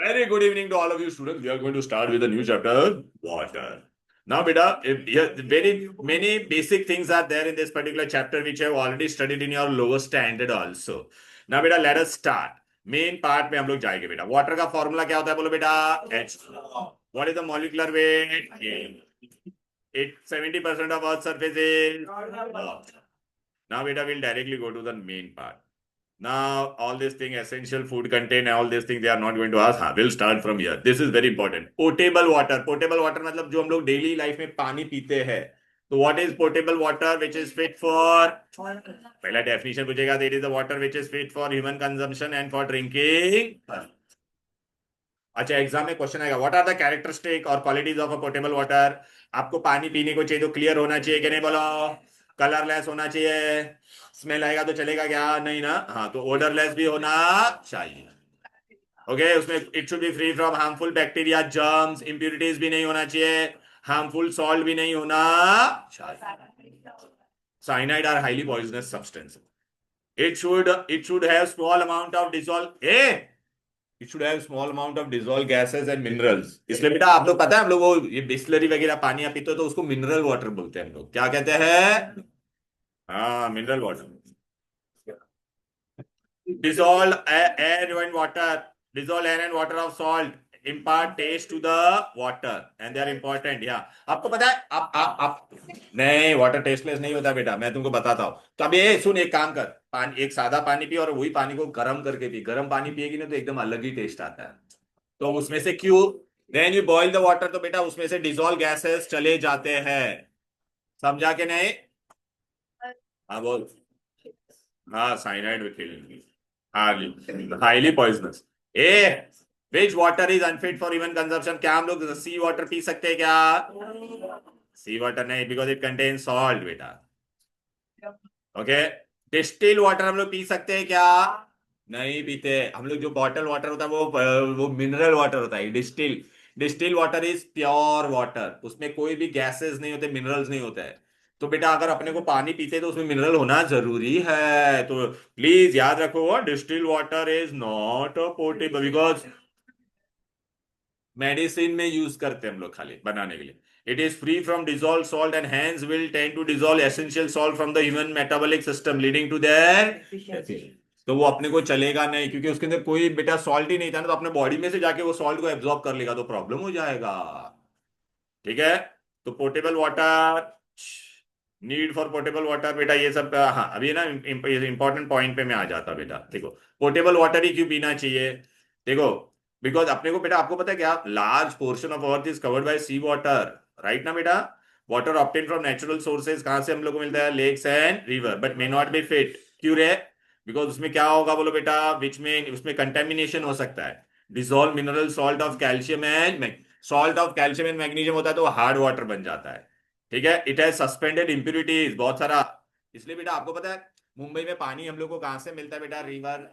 Very good evening to all of you students. We are going to start with a new chapter, water. Now, beta, very many basic things are there in this particular chapter which I have already studied in your lower standard also. Now, beta, let us start. Main part में हम लोग जाएंगे बेटा. Water का formula क्या होता है बोलो बेटा? H. What is the molecular weight? It 70% of Earth's surface is water. Now, beta, we'll directly go to the main part. Now, all these things, essential food contain, all these things, they are not going to ask. हाँ, we'll start from here. This is very important. Potable water. Potable water मतलब जो हम लोग daily life में पानी पीते हैं. तो what is potable water which is fit for? पहला definition पूछेगा. It is the water which is fit for human consumption and for drinking. अच्छा, एग्जाम में क्वेश्चन आएगा. व्हाट आर द कैरेक्टरिस्टिक और qualities of a portable water. आपको पानी पीने को चाहिए तो क्लियर होना चाहिए कि नहीं बोलो. कलरलेस होना चाहिए. स्मेल आएगा तो चलेगा क्या? नहीं ना. हाँ, तो ओडरलेस भी होना चाहिए. ओके, उसमें it should be free from harmful bacteria, germs, impurities भी नहीं होना चाहिए. हार्मफुल सॉल्ट भी नहीं होना चाहिए. Cyanide are highly poisonous substance. it should have small amount of dissolve it should have small amount of dissolved gases and minerals. इसलिए बेटा आप लोग पता है हम लोग वो ये बिस्लरी वगैरह पानी आप पीते हो तो उसको मिनरल वाटर बोलते हैं. हम लोग क्या कहते हैं? हाँ, mineral water. dissolved air and water. Dissolved air and water of salt impart taste to the water and they are important. Yeah, आपको पता है आप नहीं, वाटर टेस्टलेस नहीं होता बेटा. मैं तुमको बताता हूँ. तो अब ये सुन, एक काम कर. पानी, एक सादा पानी पी और वही पानी को गर्म करके पी. गर्म पानी पिएगी ना तो एकदम अलग ही टेस्ट आता है. तो उसमें से क्यों? Then you boil the water तो बेटा उसमें से डिजोल्व गैसेस चले जाते हैं. समझा के नहीं? हाँ बोल. हाँ, cyanide will kill. Highly poisonous. A which water is unfit for human consumption. क्या हम लोग सी वाटर पी सकते हैं क्या? सी वाटर नहीं, बिकॉज इट कंटेन सॉल्ट बेटा. ओके. डिस्टिल वाटर हम लोग पी सकते हैं क्या? नहीं पीते हम लोग. जो बॉटल वाटर होता है वो मिनरल वाटर होता है. Distil water is pure water. उसमें कोई भी गैसेस नहीं होते, मिनरल्स नहीं होते हैं. तो बेटा अगर अपने को पानी पीते तो उसमें मिनरल होना जरूरी है. तो प्लीज याद रखो, distil water is not portable because medicine में यूज करते हैं हम लोग खाली बनाने के लिए. It is free from dissolve salt and hence will tend to dissolve essential salt from the human metabolic system leading to there. तो वो अपने को चलेगा नहीं क्योंकि उसके अंदर कोई बेटा सॉल्ट ही नहीं था ना. तो अपने बॉडी में से जाके वो सॉल्ट को एब्जॉर्ब कर लेगा तो प्रॉब्लम हो जाएगा. ठीक है. तो portable water, need for portable water बेटा ये सब. हाँ, अभी ना इंपॉर्टेंट पॉइंट पे मैं आ जाता बेटा. देखो, पोर्टेबल वाटर ही क्यों पीना चाहिए. देखो, बिकॉज अपने को बेटा आपको पता है क्या, large portion of earth is covered by sea water. Right ना बेटा. Water obtain from natural sources कहां से हम लोग को मिलता है? Lakes and river. But may not be fit. क्यों रे? बिकॉज उसमें क्या होगा बोलो बेटा, विच में उसमें कंटेमिनेशन हो सकता है. Dissolve mineral salt of calcium and salt of calcium and magnesium होता है तो हार्ड वाटर बन जाता है. ठीक है. इट हैज सस्पेंडेड इंप्यूरिटीज बहुत सारा. इसलिए बेटा आपको पता है मुंबई में पानी हम लोग को कहां से मिलता है बेटा? रिवर.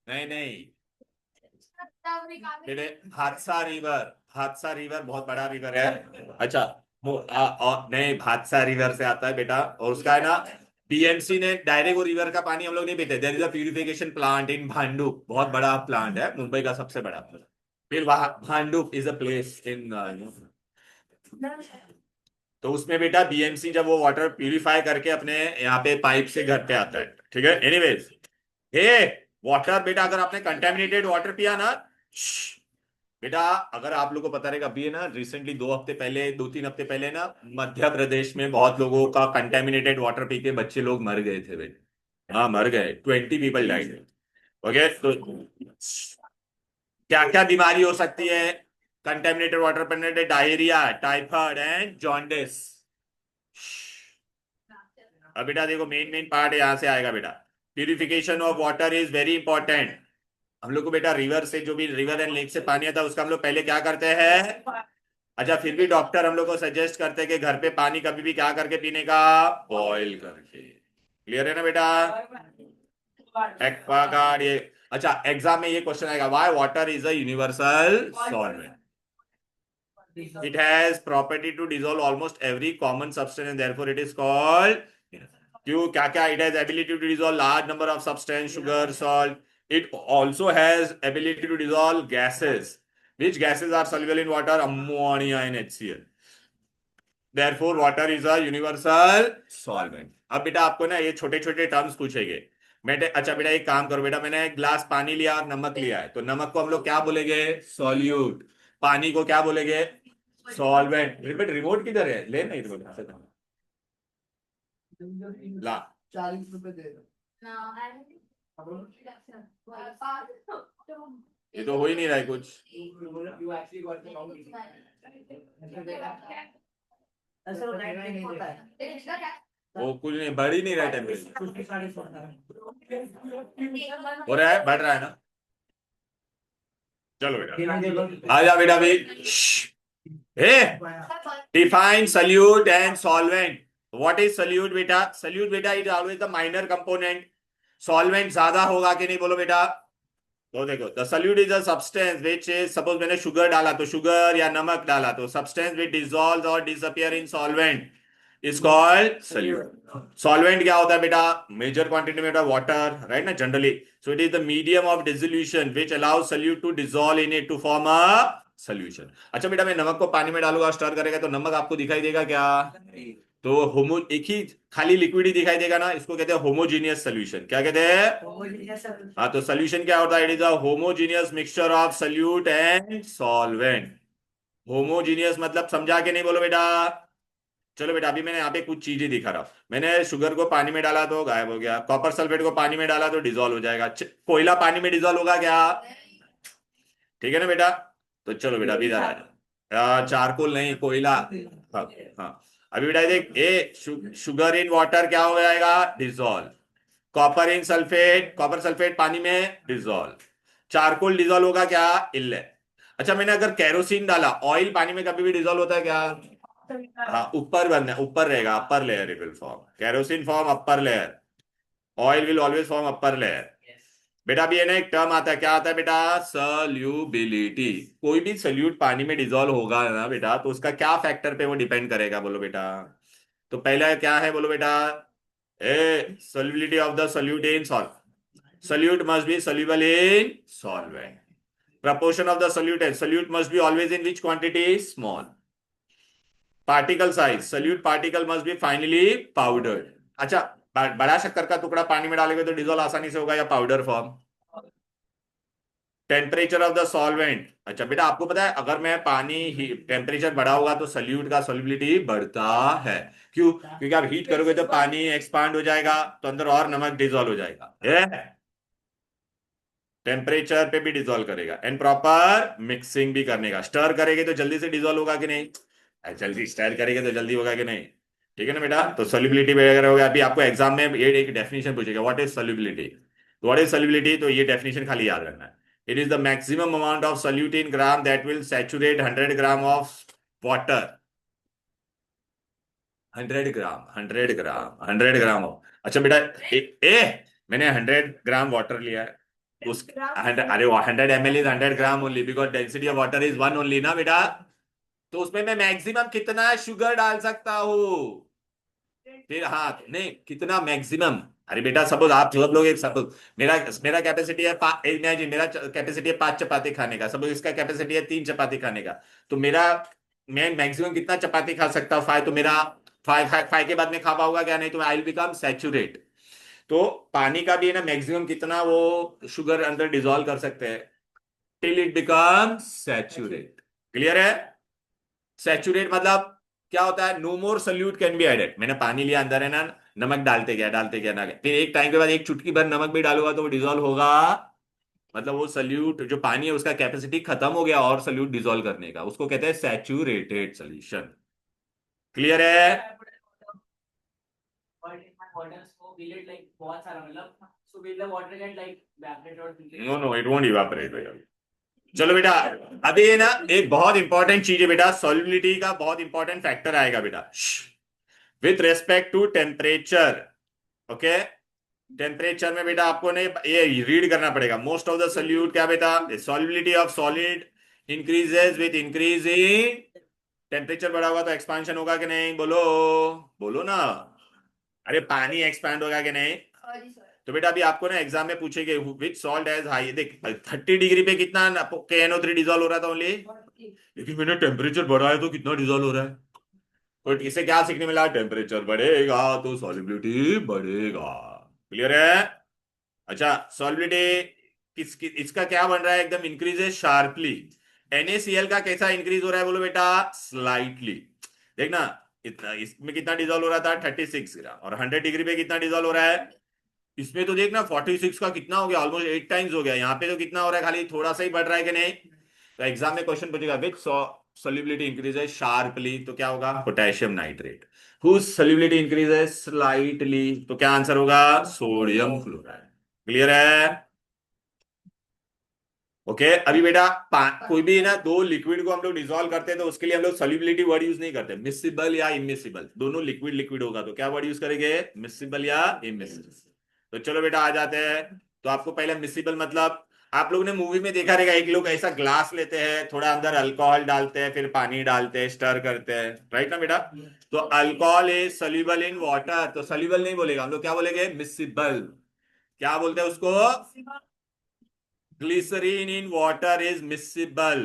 नहीं नहीं बेटे, हादसा रिवर. हादसा रिवर बहुत बड़ा रिवर है. अच्छा, नहीं, हादसा रिवर से आता है बेटा. और उसका है ना, बीएमसी ने डायरेक्ट वो रिवर का पानी हम लोग नहीं पीते. There is a purification plant in Bhandup. बहुत बड़ा प्लांट है, मुंबई का सबसे बड़ा. फिर वहां Bhandup is a place in. तो उसमें बेटा बीएमसी जब वो वाटर प्यूरिफाई करके अपने यहाँ पे पाइप से घर पे आता है. ठीक है. एनीवेज, हे वाटर बेटा अगर आपने कंटेमिनेटेड वाटर पिया ना, बेटा अगर आप लोगों को पता रहेगा, अभी है ना रिसेंटली 2 हफ्ते पहले, 2-3 हफ्ते पहले ना मध्य प्रदेश में बहुत लोगों का कंटेमिनेटेड वाटर पी के बच्चे लोग मर गए थे बेटे. हाँ, मर गए. 20 पीपल डाइड. ओके. तो क्या क्या बीमारी हो सकती है कंटेमिनेटेड वाटर पर? Diarrhoea, typhoid and jaundice. अब बेटा देखो, मेन मेन पार्ट यहाँ से आएगा बेटा. Purification of water is very important. हम लोग को बेटा रिवर से, जो भी रिवर एंड लेक से पानी आता है उसका हम लोग पहले क्या करते हैं? अच्छा, फिर भी डॉक्टर हम लोग को सजेस्ट करते हैं कि घर पे पानी कभी भी क्या करके पीने का? बॉईल करके. क्लियर है ना बेटा? एक्वागार्ड ये. अच्छा, एग्जाम में ये क्वेश्चन आएगा, why water is a universal solvent. It has property to dissolve almost every common substance and therefore it is called. क्यों? क्या क्या? It has ability to dissolve large number of substance, sugar, salt. It also has ability to dissolve gases. Which gases are soluble in water? Ammonia and HCl. Therefore water is a universal solvent. अब बेटा आपको ना ये छोटे छोटे terms पूछेंगे। बेटे अच्छा बेटा एक काम करो बेटा, मैंने एक गिलास पानी लिया और नमक लिया है, तो नमक को हम लोग क्या बोलेंगे? सॉल्यूट। पानी को क्या बोलेंगे? सॉल्वेंट। बेटा रिमोट किधर है? ले नहीं रिमोट ला। 40 रुपए दे दो। ये तो हो ही नहीं रहा है कुछ। वो कुछ नहीं, बढ़ ही नहीं रहा है टेम्परेचर। हो रहा है, बढ़ रहा है ना? चलो बेटा आ जा बेटा भाई। A define solute and solvent. What is solute बेटा? सल्यूट बेटा is always the minor component. Solvent ज्यादा होगा कि नहीं बोलो बेटा? तो देखो the solute is a substance which is, suppose मैंने शुगर डाला तो शुगर या नमक डाला तो सब्सटेंस विच डिसॉल्व्स और disappear in solvent is called solute. Solvent क्या होता है बेटा? मेजर क्वांटिटी में वाटर, राइट ना, generally. So it is the medium of dissolution which allows solute to dissolve in it to form a solution. अच्छा बेटा मैं नमक को पानी में डालूंगा, स्टर करेगा तो नमक आपको दिखाई देगा क्या? तो होमो एक ही खाली लिक्विड ही दिखाई देगा ना, इसको कहते हैं होमोजीनियस सोल्यूशन। क्या कहते हैं? हाँ तो सोल्यूशन क्या होता है? It is a homogeneous mixture of solute and solvent. Homogeneous मतलब समझा के नहीं बोलो बेटा? चलो बेटा अभी मैंने यहाँ पे कुछ चीजें दिखा रहा हूं। मैंने शुगर को पानी में डाला तो गायब हो गया, कॉपर सल्फेट को पानी में डाला तो डिजोल्व हो जाएगा, कोयला पानी में डिजोल्व होगा क्या? ठीक है ना बेटा? तो चलो बेटा अभी इधर आ जाओ। चारकोल नहीं, कोयला। हाँ हाँ। अभी बेटा देख, शुगर इन वाटर क्या हो जाएगा? डिजोल्व। कॉपर इन सल्फेट, कॉपर सल्फेट पानी में डिजोल्व। चारकोल डिजोल्व होगा क्या? इल्ले। अच्छा मैंने अगर केरोसिन डाला, ऑयल पानी में कभी भी डिजोल्व होता है क्या? हाँ ऊपर बनना, ऊपर रहेगा, upper layer will form, kerosene form upper layer, oil will always form upper layer. बेटा अभी है ना एक टर्म आता है, क्या आता है बेटा? सल्यूबिलिटी। कोई भी सल्यूट पानी में डिजोल्व होगा ना बेटा, तो उसका क्या फैक्टर पे वो डिपेंड करेगा बोलो बेटा? तो पहला क्या है बोलो बेटा? ए solubility of the solute in salt. Solute must be soluble in solvent. Proportion of the solute and solute must be always in which quantity? Small. Particle size, solute particle must be finely powdered. अच्छा बड़ा शक्कर का टुकड़ा पानी में डालेंगे तो dissolve आसानी से होगा या powder form? Temperature of the solvent. अच्छा बेटा आपको पता है अगर मैं पानी टेम्परेचर बढ़ा होगा तो सल्यूट का सॉल्युबिलिटी बढ़ता है। क्यों? क्योंकि आप हीट करोगे तो पानी एक्सपांड हो जाएगा, तो अंदर और नमक डिजोल्व हो जाएगा। टेम्परेचर पे भी डिजोल्व करेगा एंड प्रॉपर मिक्सिंग भी करने का। स्टर करेंगे तो जल्दी से डिजोल्व होगा कि नहीं? जल्दी स्टर करेंगे तो जल्दी होगा कि नहीं? ठीक है ना बेटा? तो सॉल्युबिलिटी वगैरह हो गया। अभी आपको एग्जाम में ये एक डेफिनेशन पूछेगा, what is solubility. What is solubility, तो ये डेफिनेशन खाली याद रखना है। It is the maximum amount of solute in gram that will saturate 100 gram of water. 100 gram, 100 gram, 100 gram of. अच्छा बेटा मैंने 100 ग्राम वाटर लिया है, उस 100, अरे 100 ml is 100 gram only because density of water is 1 only ना बेटा। तो उसमें मैं मैक्सिमम कितना शुगर डाल सकता हूँ? फिर हाँ नहीं कितना मैक्सिमम। अरे बेटा सपोज आप सब लोग एक सपोज, मेरा मेरा कैपेसिटी है इमेजिन मेरा कैपेसिटी है 5 चपाती खाने का, सपोज इसका कैपेसिटी है 3 चपाती खाने का। तो मेरा मैं मैक्सिमम कितना चपाती खा सकता हूँ? 5। तो मेरा 5 के बाद में खा पाऊंगा क्या? नहीं, तो आई विल बिकम सैचुरेट। तो पानी का भी है ना मैक्सिमम कितना वो शुगर अंदर डिजोल्व कर सकते हैं? Till it become saturate. Clear है? सैचुरेट मतलब क्या होता है? No more solute can be added. मैंने पानी लिया, अंदर है ना नमक डालते गया ना गया, फिर एक टाइम के बाद एक चुटकी भर नमक भी डालूंगा तो वो डिजोल्व होगा। मतलब वो सोल्यूट जो पानी है उसका कैपेसिटी खत्म हो गया और सोल्यूट डिजोल्व करने का, उसको कहते हैं सैचुरेटेड सोल्यूशन। क्लियर है? No no it won't evaporate भैया। चलो बेटा अभी है ना एक बहुत इंपॉर्टेंट चीज है बेटा, सॉल्युबिलिटी का बहुत इंपॉर्टेंट फैक्टर आएगा बेटा with respect to temperature. Okay temperature में बेटा आपको नहीं ये रीड करना पड़ेगा। मोस्ट ऑफ द सोल्यूट क्या बेटा? Solubility of solid increases with increase in temperature. बढ़ा होगा तो एक्सपांशन होगा कि नहीं? बोलो बोलो ना। अरे पानी एक्सपैंड होगा कि नहीं? तो बेटा अभी आपको ना एग्जाम में पूछेंगे विच सॉल्ट हैज हाई, देख 30 डिग्री पे कितना KNO3 डिजोल्व हो रहा था ओनली, लेकिन मैंने टेम्परेचर बढ़ाया तो कितना डिजोल्व हो रहा है। तो इससे क्या सीखने मिला, टेम्परेचर बढ़ेगा तो सॉल्युबिलिटी बढ़ेगा। क्लियर है। अच्छा सॉल्युबिलिटी इसका क्या बन रहा है, एकदम इंक्रीजेस शार्पली। NaCl का कैसा इंक्रीज हो रहा है बोलो बेटा, स्लाइटली। देखना इतना, इसमें कितना डिजोल्व हो रहा था 36 ग्राम, और 100 डिग्री पे कितना डिजोल्व हो रहा है, इसमें तो देखना 46 का कितना हो गया, ऑलमोस्ट 8 टाइम्स हो गया। यहाँ पे तो कितना हो रहा है, खाली थोड़ा सा ही बढ़ रहा है कि नहीं। तो एग्जाम में क्वेश्चन पूछेगा विच solubility increases sharply, तो क्या होगा, potassium nitrate. whose solubility increases slightly, तो क्या आंसर होगा, सोडियम क्लोराइड। क्लियर है। ओके अभी बेटा कोई भी ना दो लिक्विड को हम लोग डिसॉल्व करते हैं तो उसके लिए हम लोग सॉल्युबिलिटी वर्ड यूज नहीं करते, मिसिबल या इमिसिबल, दोनों लिक्विड लिक्विड होगा तो क्या वर्ड यूज करेंगे, मिसिबल या इमिसिबल। तो चलो बेटा आ जाते हैं। तो आपको पहले मिसिबल मतलब, आप लोगों ने मूवी में देखा रहेगा, एक लोग ऐसा ग्लास लेते हैं, थोड़ा अंदर अल्कोहल डालते हैं, फिर पानी डालते हैं, स्टर करते हैं, राइट ना बेटा। तो alcohol is soluble in water, तो सोल्यूबल नहीं बोलेगा, हम लोग क्या बोलेंगे, मिसिबल। क्या बोलते हैं उसको, glycerine in water is miscible.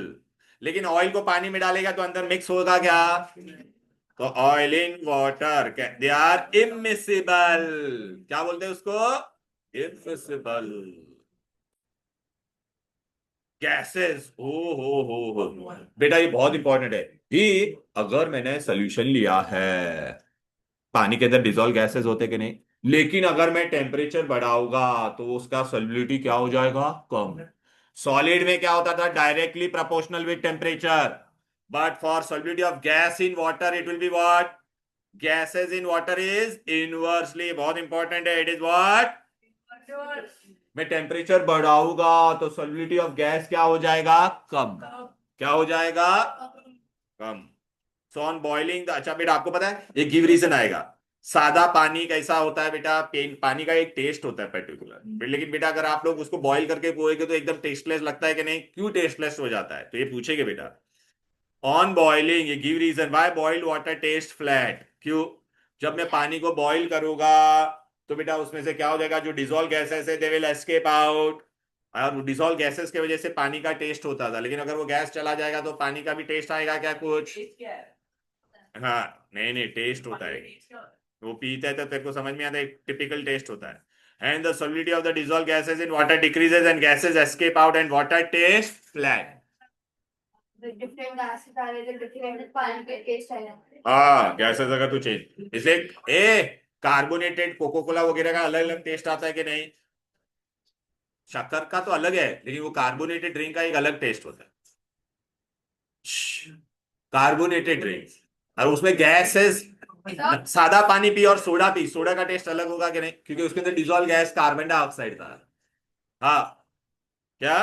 लेकिन ऑयल को पानी में डालेगा तो अंदर मिक्स होगा क्या, तो oil in water they are immiscible. क्या बोलते हैं उसको, इमिसिबल गैसेस। ओ हो बेटा ये बहुत इंपॉर्टेंट है कि अगर मैंने सोल्यूशन लिया है, पानी के अंदर डिजोल्व गैसेस होते कि नहीं, लेकिन अगर मैं टेम्परेचर बढ़ाऊंगा तो उसका सॉल्युबिलिटी क्या हो जाएगा, कम। सॉलिड में क्या होता था, directly proportional with temperature, but for solubility of gas in water it will be what, gases in water is inversely, बहुत इंपॉर्टेंट है, इट इज व्हाट, मैं टेम्परेचर बढ़ाऊंगा तो सॉल्युबिलिटी ऑफ गैस क्या हो जाएगा, कम। क्या हो जाएगा, कम। सो ऑन बॉइलिंग, अच्छा बेटा आपको पता है एक गिव रीजन आएगा, सादा पानी कैसा होता है बेटा, पानी का एक टेस्ट होता है पर्टिकुलर, लेकिन बेटा अगर आप लोग उसको बॉईल करके पोएंगे तो एकदम टेस्टलेस लगता है कि नहीं, क्यों टेस्टलेस हो जाता है, तो ये पूछेंगे बेटा ऑन बॉइलिंग, ये give reason why boiled water taste flat, क्यों, जब मैं पानी को बॉईल करूंगा तो बेटा उसमें से क्या हो जाएगा, जो डिजोल्व गैसेस है दे विल एस्केप आउट, और डिजोल्व गैसेस की वजह से पानी का टेस्ट होता था, लेकिन अगर वो गैस चला जाएगा तो पानी का भी टेस्ट आएगा क्या कुछ, हाँ नहीं नहीं टेस्ट होता है, वो पीते हैं तो तेरे को समझ में आता है, एक टिपिकल टेस्ट होता है। And the solubility of the dissolve gases in water decreases and gases escape out and water taste flat. Different gases आ रहे थे, डिफरेंट पानी के टेस्ट आए। हाँ गैसेस अगर तू चेंज, इसलिए ए कार्बोनेटेड कोको कोला वगैरह का अलग अलग टेस्ट आता है कि नहीं, शक्कर का तो अलग है लेकिन वो कार्बोनेटेड ड्रिंक का एक अलग टेस्ट होता है, कार्बोनेटेड ड्रिंक, और उसमें गैसेस, सादा पानी पी और सोडा पी, सोडा का टेस्ट अलग होगा कि नहीं, क्योंकि उसके अंदर डिजोल्व गैस कार्बन डाइऑक्साइड था। हाँ क्या,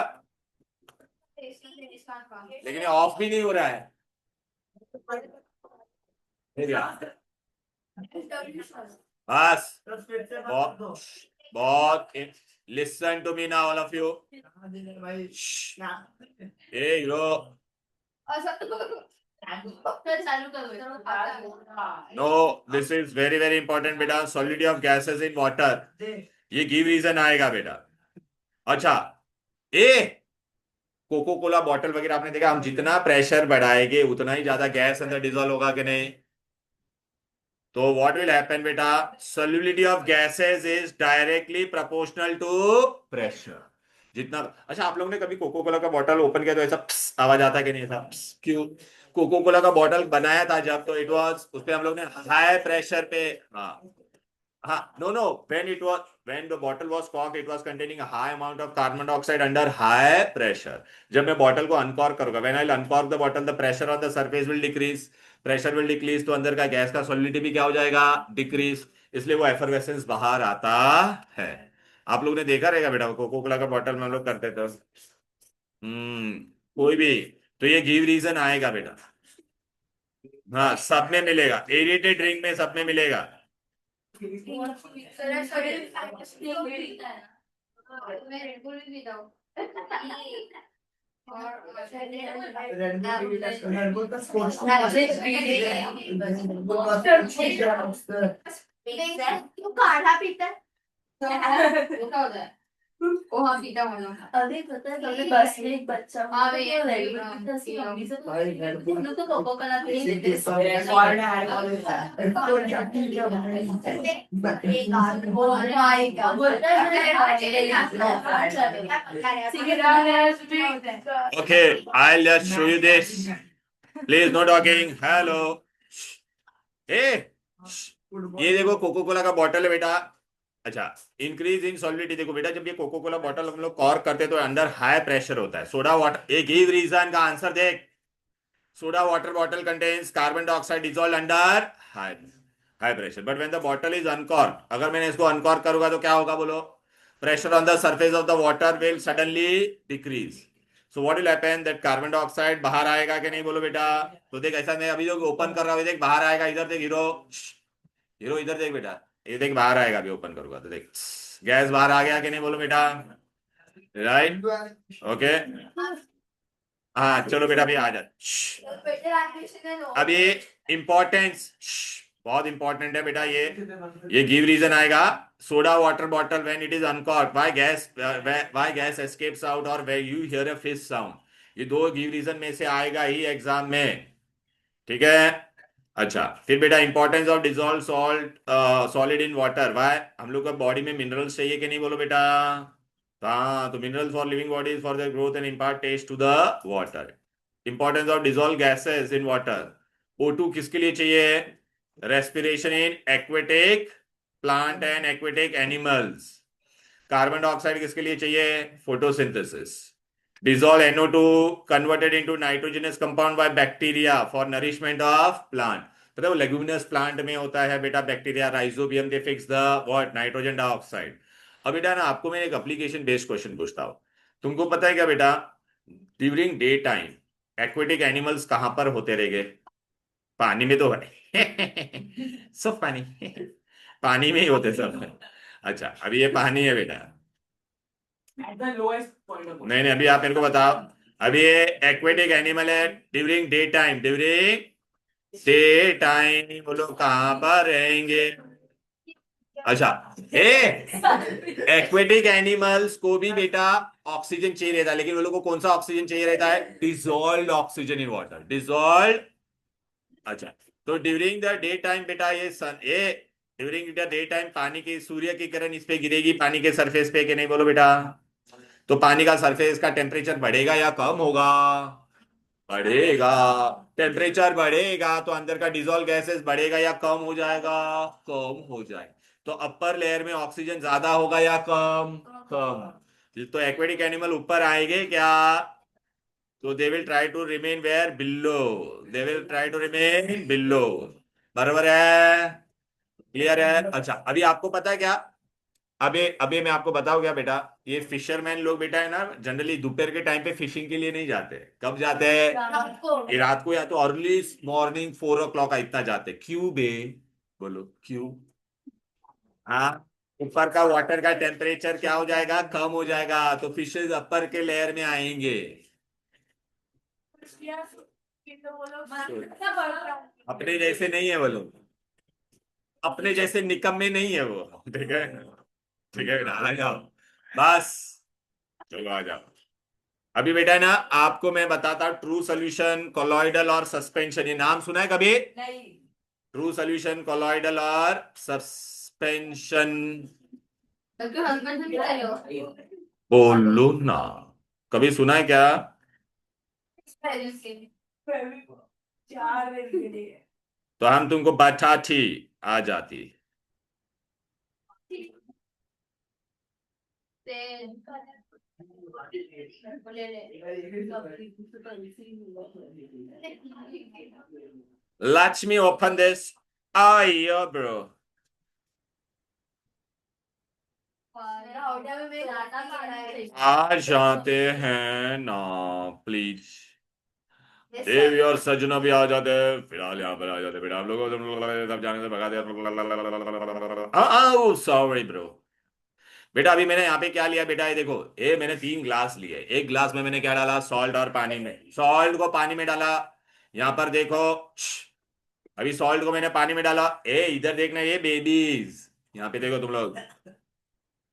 लेकिन ये ऑफ भी नहीं हो रहा है, हो गया बस, बहुत बहुत, listen to me now all of you, ए hero, no this is very very important बेटा, solubility of gases in water, ये गिव रीजन आएगा बेटा। अच्छा ए कोको कोला बॉटल वगैरह आपने देखा, हम जितना प्रेशर बढ़ाएंगे उतना ही ज्यादा गैस अंदर डिजोल्व होगा कि नहीं, तो व्हाट विल हैपन बेटा, solubility of gases is directly proportional to pressure, जितना। अच्छा आप लोगों ने कभी कोको कोला का बॉटल ओपन किया तो ऐसा आवाज आता है कि नहीं था, क्यों, कोको कोला का बॉटल बनाया था जब, तो इट वाज उस पे हम लोग ने हाई प्रेशर पे, हाँ हाँ, no, when the bottle was corked, it was containing a high amount of carbon dioxide under high pressure. जब मैं बॉटल को अनकॉर्क करूंगा, when I'll uncork the bottle, the pressure on the surface will decrease, pressure will decrease, तो अंदर का gas का solidity भी क्या हो जाएगा, डिक्रीज, इसलिए वो एफरवेसेंस बाहर आता है। आप लोग ने देखा रहेगा बेटा, कोको कोला का बॉटल में हम लोग करते थे, कोई भी, तो ये गिव रीजन आएगा बेटा, हाँ सब में मिलेगा, एरिएटेड ड्रिंक में सब में मिलेगा। तू काढ़ा पीता है, क्या होता है वो? हाँ पीता होना। अभी पता है कभी बस में एक बच्चा हाँ, वे वो ये रेड हाँ, बुल उसकी ये मम्मी से हम लोग तो कोको कोला पी लेते Okay, I'll just show you this. Please no talking. Hello. ए, ये देखो कोको कोला का बॉटल है बेटा। अच्छा, इंक्रीज इन सॉलिडिटी। देखो बेटा, जब ये कोको कोला बॉटल हम लोग कॉर्क करते हैं तो अंदर हाई प्रेशर होता है। सोडा वाटर, एक ही रीजन का आंसर देख। Soda water bottle contains carbon dioxide dissolve under high high pressure, but when the bottle is uncork, अगर मैंने इसको अनकॉर्क करूंगा तो क्या होगा बोलो? Pressure on the surface of the water will suddenly decrease. So what will happen that carbon dioxide बाहर आएगा कि नहीं बोलो बेटा? तो देख, ऐसा मैं अभी जो ओपन कर रहा हूँ देख बाहर आएगा। इधर देख हीरो, हीरो इधर देख बेटा, ये देख बाहर आएगा। अभी ओपन करूंगा तो देख गैस बाहर आ गया कि नहीं बोलो बेटा? Right, okay. हाँ चलो बेटा, अभी आ जा। अब ये इंपॉर्टेंस बहुत इंपॉर्टेंट है बेटा। ये गिव रीजन आएगा। Soda water bottle when it is uncorked, why gas escapes out और when you hear a fizz sound. ये दो गिव रीजन में से आएगा ही एग्जाम में, ठीक है? अच्छा, फिर बेटा importance of dissolve salt solid in water. Why, हम लोग का बॉडी में मिनरल्स चाहिए कि नहीं बोलो बेटा? हाँ, तो minerals for living bodies for the growth and impart taste to the water. Importance of dissolve gases in water. O2 किसके लिए चाहिए? Respiration in aquatic plant and aquatic animals. Carbon dioxide किसके लिए चाहिए? Photosynthesis. Dissolve NO2 converted into nitrogenous compound by bacteria for nourishment of plant. मतलब leguminous plant में होता है बेटा bacteria, rhizobium, they fix the what nitrogen dioxide. अब बेटा ना, आपको मैं एक एप्लीकेशन बेस्ड क्वेश्चन पूछता हूँ। तुमको पता है क्या बेटा, during day time aquatic animals कहां पर होते रहेंगे? पानी में तो है। सब पानी, पानी में ही होते सब। अच्छा, अभी ये पानी है बेटा। नहीं नहीं, अभी आप मेरे को बताओ। अभी ये एक्वेटिक एनिमल है during day time, during day time वो लोग कहां पर रहेंगे? अच्छा, एक्वेटिक एनिमल्स को भी बेटा ऑक्सीजन चाहिए रहता है, लेकिन वो लोग को कौन सा ऑक्सीजन चाहिए रहता है? Dissolve oxygen in water, dissolve. अच्छा, तो ड्यूरिंग द डे टाइम बेटा ये ड्यूरिंग द डे टाइम पानी की सूर्य की किरण इस पे गिरेगी पानी के सरफेस पे कि नहीं बोलो बेटा? तो पानी का सरफेस का टेम्परेचर बढ़ेगा या कम होगा? बढ़ेगा। टेम्परेचर बढ़ेगा तो अंदर का डिजोल्व गैसेस बढ़ेगा या कम हो जाएगा? कम हो जाए। तो अपर लेयर में ऑक्सीजन ज्यादा होगा या कम? कम। तो एक्वेटिक एनिमल ऊपर आएंगे क्या? तो they will try to remain where? Below. They will try to remain below. बराबर है? क्लियर है? अच्छा, अभी आपको पता है क्या? अभी अभी मैं आपको बताऊं क्या बेटा, ये फिशरमैन लोग बेटा है ना, जनरली दोपहर के टाइम पे फिशिंग के लिए नहीं जाते। कब जाते हैं? ये रात को या तो अर्ली मॉर्निंग 4 o'clock इतना जाते। क्यों बे? बोलो क्यों? हाँ, ऊपर का वाटर का टेम्परेचर क्या हो जाएगा? कम हो जाएगा, तो फिशेज अपर के लेयर में आएंगे। अपने जैसे नहीं है वो लोग, अपने जैसे निकम्मे नहीं है वो, ठीक है? ठीक है बेटा, आ जाओ बस। चलो आ जाओ। अभी बेटा है ना, आपको मैं बताता हूं ट्रू सोल्यूशन, कोलॉइडल और सस्पेंशन। ये नाम सुना है कभी? नहीं। ट्रू सोल्यूशन, कोलॉइडल और सस्पेंशन। हस्बैंड से मिला लो बोलो ना, कभी सुना है क्या? तो हम तुमको बताती, आ जाती। Let me open this. Oh yeah, bro. आ जाते हैं ना, प्लीज। देवी और सजना भी आ जाते हैं, फिलहाल यहाँ पर आ जाते हैं बेटा। आप लोगों सब जाने से भगा दिया। Sorry bro. बेटा अभी मैंने यहाँ पे क्या लिया बेटा, ये देखो, ये मैंने 3 ग्लास लिए। एक ग्लास में मैंने क्या डाला? सॉल्ट और पानी में। सॉल्ट को पानी में डाला। यहाँ पर देखो, अभी सॉल्ट को मैंने पानी में डाला। इधर देखना, ये बेबीज, यहाँ पे देखो तुम लोग,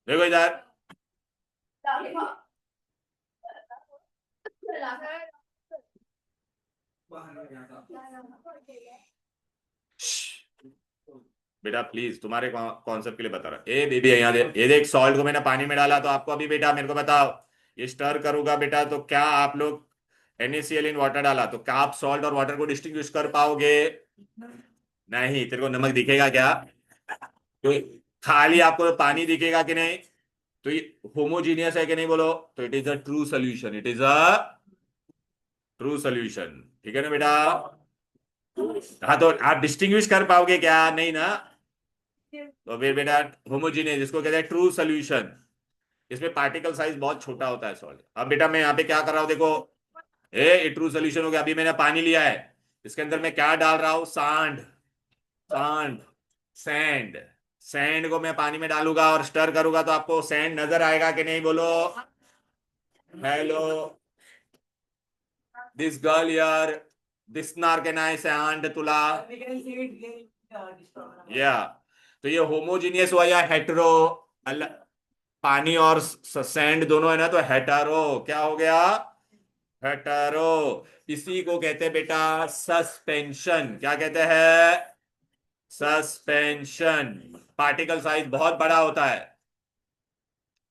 देखो इधर, बेटा प्लीज तुम्हारे कॉन्सेप्ट के लिए बता रहा ए बेबी, यहाँ दे, ये देख सॉल्ट को मैंने पानी में डाला, तो आपको अभी बेटा मेरे को बताओ, ये स्टर करूंगा बेटा, तो क्या आप लोग NaCl इन वाटर डाला, तो क्या आप सॉल्ट और वाटर को डिस्टिंग्विश कर पाओगे? नहीं। तेरे को नमक दिखेगा क्या? तो खाली आपको पानी दिखेगा कि नहीं? तो ये होमोजीनियस है कि नहीं बोलो? तो it is a true solution, it is a true solution. ठीक है ना बेटा? हाँ, तो आप डिस्टिंग्विश कर पाओगे क्या? नहीं ना। तो फिर बेटा होमोजीनियस जिसको कहते हैं ट्रू सोल्यूशन, इसमें पार्टिकल साइज बहुत छोटा होता है सॉल्ट। अब बेटा मैं यहाँ पे क्या कर रहा हूँ देखो, ये ट्रू सोल्यूशन हो गया। अभी मैंने पानी लिया है, इसके अंदर मैं क्या डाल रहा हूँ? सांड, सांड, सैंड। सैंड को मैं पानी में डालूंगा और स्टर करूंगा, तो आपको सैंड नजर आएगा कि नहीं बोलो? हेलो, दिस गर्ल यार, दिस नार के नाय सैंड तुला, या तो ये होमोजीनियस हुआ या हेटेरो? पानी और सैंड दोनों है ना, तो हेटेरो क्या हो गया? हेटेरो। इसी को कहते हैं बेटा सस्पेंशन। क्या कहते हैं? सस्पेंशन। पार्टिकल साइज बहुत बड़ा होता है।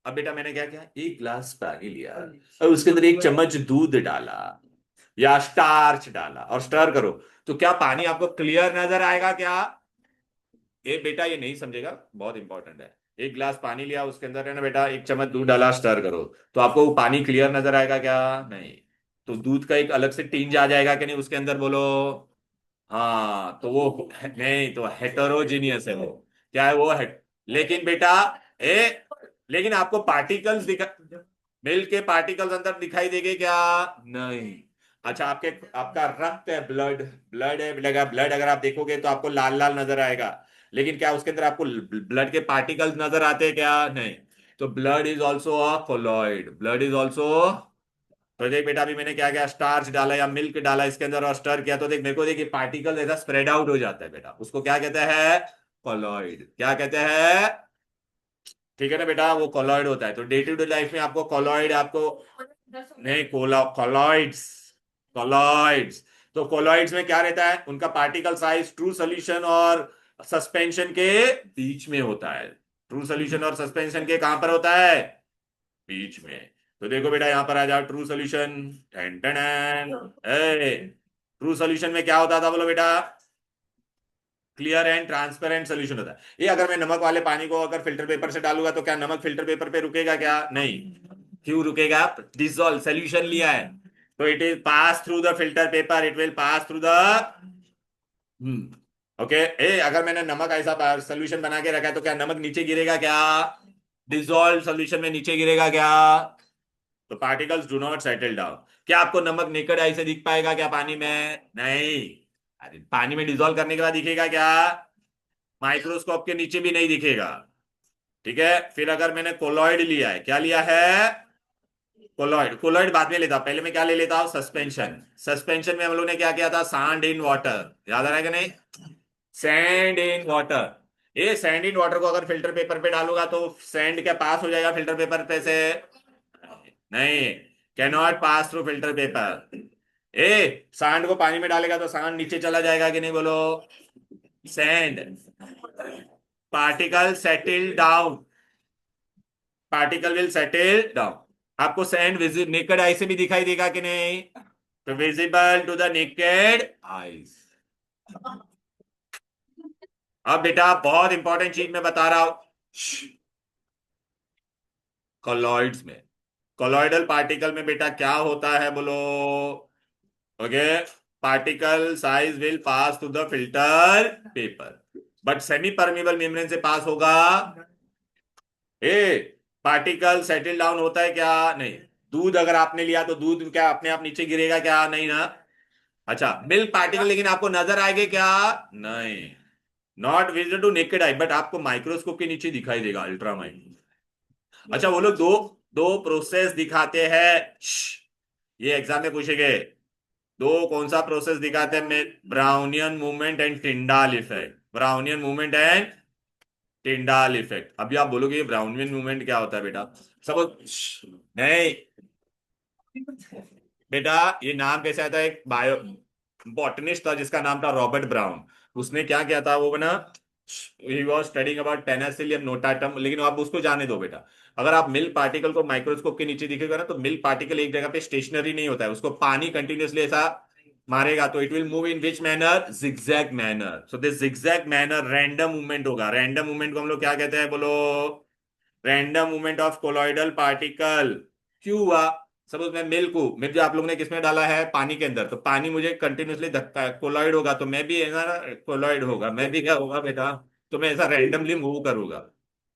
अब बेटा मैंने क्या किया, एक ग्लास पानी लिया और उसके अंदर एक चम्मच दूध डाला या स्टार्च डाला और स्टर करो, तो क्या पानी आपको क्लियर नजर आएगा क्या? ये बेटा ये नहीं समझेगा, बहुत इंपॉर्टेंट है। एक गिलास पानी लिया, उसके अंदर है ना बेटा एक चम्मच दूध डाला, स्टर करो, तो आपको वो पानी क्लियर नजर आएगा क्या? नहीं। तो दूध का एक अलग से टिंज आ जाएगा कि नहीं उसके अंदर बोलो? हाँ, तो वो नहीं, तो हेटेरोजीनियस है वो। क्या है वो? है। लेकिन बेटा ए लेकिन आपको पार्टिकल्स दिखा, मिल्क के पार्टिकल्स अंदर दिखाई देंगे क्या? नहीं। अच्छा, आपके आपका रक्त है, ब्लड, ब्लड है बेटा, ब्लड अगर आप देखोगे तो आपको लाल लाल नजर आएगा, लेकिन क्या उसके अंदर आपको ब्लड के पार्टिकल्स नजर आते हैं क्या? नहीं। तो blood is also a colloid, blood is also. तो देख बेटा, अभी मैंने क्या किया, स्टार्च डाला या मिल्क डाला इसके अंदर और स्टर किया, तो देख मेरे को, देखिए पार्टिकल ऐसा स्प्रेड आउट हो जाता है बेटा, उसको क्या कहते हैं? कॉलॉइड। क्या कहते हैं? ठीक है ना बेटा, वो कॉलॉइड होता है। तो डे टू डे लाइफ में आपको कॉलॉइड, आपको नहीं, कॉलॉइड्स, कॉलॉइड्स। तो कॉलॉइड्स में क्या रहता है? उनका पार्टिकल साइज ट्रू सोल्यूशन और सस्पेंशन के बीच में होता है। ट्रू सोल्यूशन और सस्पेंशन के कहां पर होता है? बीच में। तो देखो बेटा, यहां पर आ जाओ, true solution, ten ten, true solution में क्या होता था बोलो बेटा? क्लियर एंड ट्रांसपेरेंट सोल्यूशन होता है। ये अगर मैं नमक वाले पानी को अगर फिल्टर पेपर से डालूंगा, तो क्या नमक फिल्टर पेपर पे रुकेगा क्या? नहीं। क्यों रुकेगा? डिसॉल्व, सोल्यूशन लिया है, तो it is pass through the filter paper, it will pass through the, okay. ए अगर मैंने नमक ऐसा सोल्यूशन बना के रखा है, तो क्या नमक नीचे गिरेगा क्या? डिसॉल्व सोल्यूशन में नीचे गिरेगा क्या? तो particles do not settle down. क्या आपको नमक नेकेड आई से दिख पाएगा क्या पानी में? नहीं। अरे पानी में डिसॉल्व करने के बाद दिखेगा क्या? माइक्रोस्कोप के नीचे भी नहीं दिखेगा। ठीक है। फिर अगर मैंने कोलॉइड लिया है, क्या लिया है? कोलॉइड। कोलॉइड बाद में लेता हूं, पहले मैं क्या ले लेता हूं? सस्पेंशन। सस्पेंशन में हम लोग ने क्या किया था? सैंड इन वाटर, याद आ रहा है कि नहीं? Sand in water. ये सैंड इन वाटर को अगर फिल्टर पेपर पे डालूंगा, तो सैंड क्या पास हो जाएगा फिल्टर पेपर पे से? नहीं, can not pass through filter paper. A sand को पानी में डालेगा तो सैंड नीचे चला जाएगा कि नहीं बोलो? Sand, particle settle down, particle will settle down. आपको सैंड विजिट नेकेड आई से भी दिखाई देगा कि नहीं? तो visible to the naked eyes. अब बेटा बहुत इंपॉर्टेंट चीज मैं बता रहा हूं, कॉलॉइड्स में, कॉलॉइडल पार्टिकल में बेटा क्या होता है बोलो? Okay, particle size will pass through the filter paper, but semi permeable membrane से पास होगा। ए पार्टिकल सेटल डाउन होता है क्या? नहीं। दूध अगर आपने लिया, तो दूध क्या अपने आप नीचे गिरेगा क्या? नहीं ना। अच्छा, मिल्क पार्टिकल लेकिन आपको नजर आएंगे क्या? नहीं। Not visible to naked eye, but आपको माइक्रोस्कोप के नीचे दिखाई देगा, अल्ट्रा माइक्रो। अच्छा, वो लोग दो दो प्रोसेस दिखाते हैं, ये एग्जाम में पूछेंगे। दो कौन सा प्रोसेस दिखाते हैं? Brownian movement and Tyndall effect. Brownian movement and Tyndall effect. अभी आप बोलोगे ये ब्राउनविन मूवमेंट क्या होता है बेटा? सब नहीं बेटा, ये नाम कैसे आता है? एक बायो बॉटनिस्ट था जिसका नाम था रॉबर्ट ब्राउन। उसने क्या किया था, वो ना he was studying about Penicillium notatum. लेकिन आप उसको जाने दो बेटा। अगर आप मिल्क पार्टिकल को माइक्रोस्कोप के नीचे दिखेगा ना, तो मिल्क पार्टिकल एक जगह पे स्टेशनरी नहीं होता है, उसको पानी कंटिन्यूसली ऐसा मारेगा तो it will move in which manner? Zigzag manner. So this zigzag manner random movement होगा। रैंडम मूवमेंट को हम लोग क्या कहते हैं बोलो? Random movement of colloidal particle. क्यों हुआ? सपोज मैं मिल्क जो आप लोगों ने किसमें डाला है? पानी के अंदर। तो पानी मुझे कंटिन्यूसली धक्का है, कोलॉइड होगा तो मैं भी ऐसा कोलॉइड होगा, मैं भी क्या होगा बेटा? तो मैं ऐसा रैंडमली मूव करूंगा।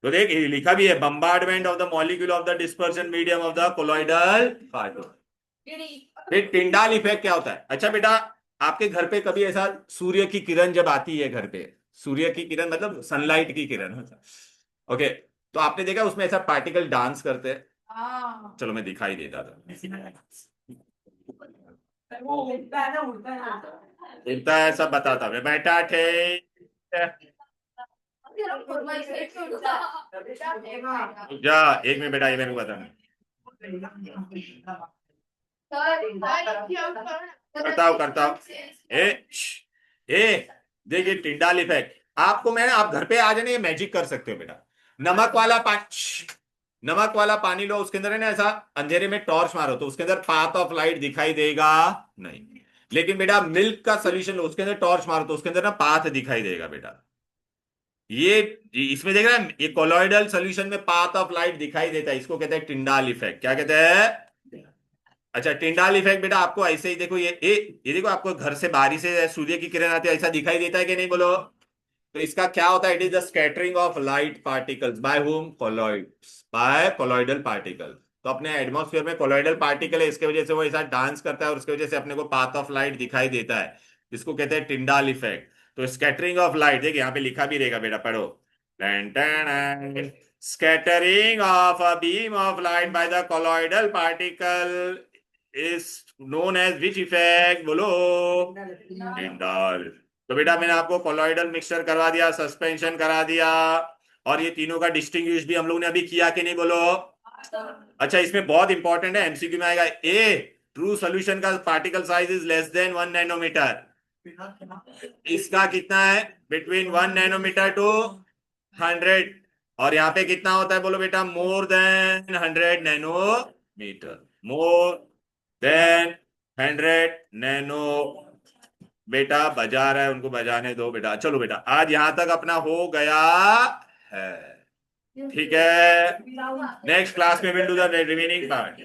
तो देख ये लिखा भी है, bombardment of the molecule of the dispersion medium of the colloidal particle. फिर टिंडाल इफेक्ट क्या होता है? अच्छा बेटा, आपके घर पे कभी ऐसा सूर्य की किरण जब आती है घर पे, सूर्य की किरण मतलब सनलाइट की किरण, ओके, तो आपने देखा उसमें ऐसा पार्टिकल डांस करते हैं? चलो मैं दिखाई देता था। इतना ऐसा बताता मैं बेटा थे। जा एक मिनट बेटा, ये मेरे को बताना। करता हूं। ए देखिए टिंडाल इफेक्ट। आपको मैं आप घर पे आ जाने ये मैजिक कर सकते हो बेटा। नमक वाला पानी, नमक वाला पानी लो, उसके अंदर है ना ऐसा अंधेरे में टॉर्च मारो तो उसके अंदर पाथ ऑफ लाइट दिखाई देगा नहीं। लेकिन बेटा मिल्क का सोल्यूशन लो, उसके अंदर टॉर्च मारो तो उसके अंदर ना पाथ दिखाई देगा बेटा। ये इसमें देख रहा है, ये कोलॉइडल सोल्यूशन में पाथ ऑफ लाइट दिखाई देता है, इसको कहते हैं टिंडाल इफेक्ट। क्या कहते हैं? अच्छा टिंडाल इफेक्ट बेटा आपको ऐसे ही देखो, ये देखो आपको घर से बाहरी से सूर्य की किरण आती है, ऐसा दिखाई देता है कि नहीं बोलो? तो इसका क्या होता है? It is the scattering of light particles by hmm? Colloids, by colloidal particle. तो अपने एटमॉस्फेयर में कोलॉइडल पार्टिकल है, इसके वजह से वो ऐसा डांस करता है और उसकी वजह से अपने को पाथ ऑफ लाइट दिखाई देता है। इसको कहते हैं टिंडाल इफेक्ट। तो स्कैटरिंग ऑफ लाइट, देखिए यहाँ पे लिखा भी रहेगा बेटा, पढ़ो। Scattering of a beam of light by the colloidal particle is known as which effect बोलो? टिंडाल। तो बेटा मैंने आपको कोलॉइडल मिक्सचर करवा दिया, सस्पेंशन करा दिया, और ये तीनों का डिस्टिंग्विश भी हम लोग ने अभी किया कि नहीं बोलो? अच्छा इसमें बहुत इंपॉर्टेंट है, एमसीक्यू में आएगा। ए ट्रू सॉल्यूशन का particle size is less than 1 nanometre. इसका कितना है? Between 1 nanometre to 100। और यहाँ पे कितना होता है बोलो बेटा? More than 100 nanometre. More than 100 nano. बेटा बजा रहा है, उनको बजाने दो बेटा। चलो बेटा आज यहां तक अपना हो गया है, ठीक है। नेक्स्ट क्लास में will do the remaining part.